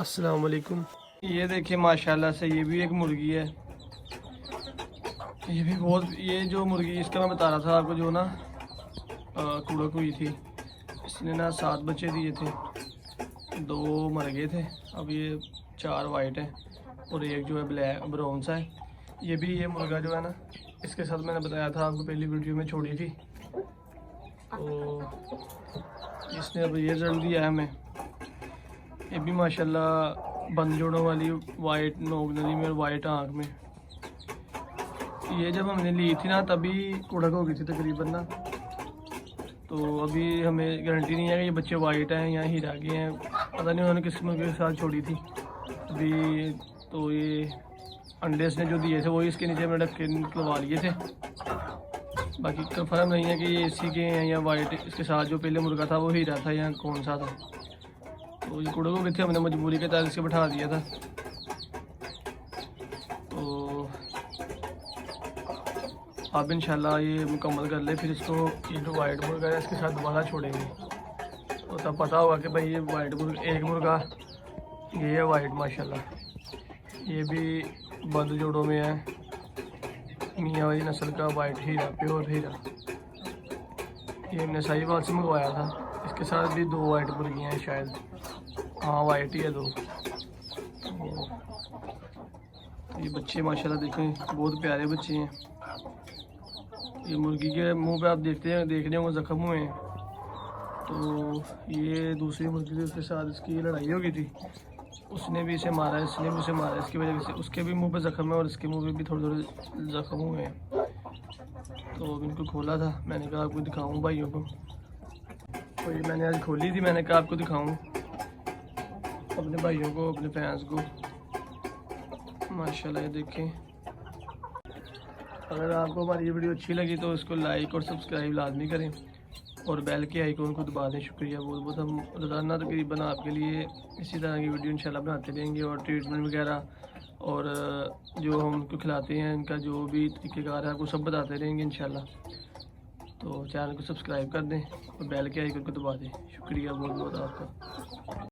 अस्सलाम वालेकुम। ये देखिए माशाल्लाह से ये भी एक मुर्गी है। ये भी बहुत, ये जो मुर्गी इसका मैं बता रहा था आपको, जो ना कुड़क हुई थी, इसने ना 7 बच्चे दिए थे, 2 मर गए थे। अब ये 4 वाइट हैं और एक जो है ब्लैक ब्राउन सा है। ये भी, ये मुर्गा जो है ना, इसके साथ मैंने बताया था आपको, पहली वीडियो में छोड़ी थी, तो इसने अब ये रिजल्ट दिया है हमें। ये भी माशाल्लाह बंद जोड़ों वाली वाइट नोक नली में और वाइट आँख में। ये जब हमने ली थी ना तभी कुड़क हो गई थी तकरीबन ना, तो अभी हमें गारंटी नहीं है कि ये बच्चे वाइट हैं या हीरा के हैं, पता नहीं उन्होंने किस मुर्गे के साथ छोड़ी थी अभी। तो ये अंडे इसने जो दिए थे वही इसके नीचे में रख के निकलवा लिए थे। बाकी कंफर्म नहीं है कि ये इसी के हैं या वाइट, इसके साथ जो पहले मुर्गा था वो हीरा था या कौन सा था। तो ये कुड़क हो गई थी, हमने मजबूरी के तहत इसे बैठा दिया था। तो अब इंशाल्लाह ये मुकम्मल कर ले, फिर इसको, ये जो वाइट मुर्गा है इसके साथ दोबारा छोड़ेंगे, तो तब पता होगा कि भाई ये वाइट मुर्गा, एक मुर्गा ये है वाइट माशाल्लाह। ये भी बंद जोड़ों में है, मियाँ वाली नस्ल का वाइट हीरा, प्योर हीरा। ये हमने साहिवाल से मंगवाया था। इसके साथ भी 2 वाइट मुर्गियाँ हैं शायद, हाँ वाइट ही है 2। तो ये बच्चे माशाल्लाह देखें बहुत प्यारे बच्चे हैं। ये मुर्गी के मुंह पे आप देख रहे होंगे ज़ख्म हुए हैं। तो ये दूसरी मुर्गी थी, उसके साथ इसकी लड़ाई हो गई थी, उसने भी इसे मारा, इसने भी उसे मारा, इसकी वजह से उसके भी मुंह पे ज़ख्म है और इसके मुंह पे भी थोड़े थोड़े ज़ख्म हुए हैं। तो इनको खोला था, मैंने कहा आपको दिखाऊं भाइयों को। तो ये मैंने आज खोली थी, मैंने कहा आपको दिखाऊं अपने भाइयों को, अपने फैंस को। माशाल्लाह ये देखें। अगर आपको हमारी ये वीडियो अच्छी लगी तो इसको लाइक और सब्सक्राइब लाजमी करें और बेल के आइकॉन को दबा दें। शुक्रिया बहुत बहुत। हम रोज़ाना तकरीबन आपके लिए इसी तरह की वीडियो इंशाल्लाह बनाते रहेंगे, और ट्रीटमेंट वगैरह और जो हम उनको खिलाते हैं इनका जो भी तरीक़ेकार है आपको सब बताते रहेंगे इंशाल्लाह। तो चैनल को सब्सक्राइब कर दें और बेल के आइकन को दबा दें। शुक्रिया बहुत बहुत आपका।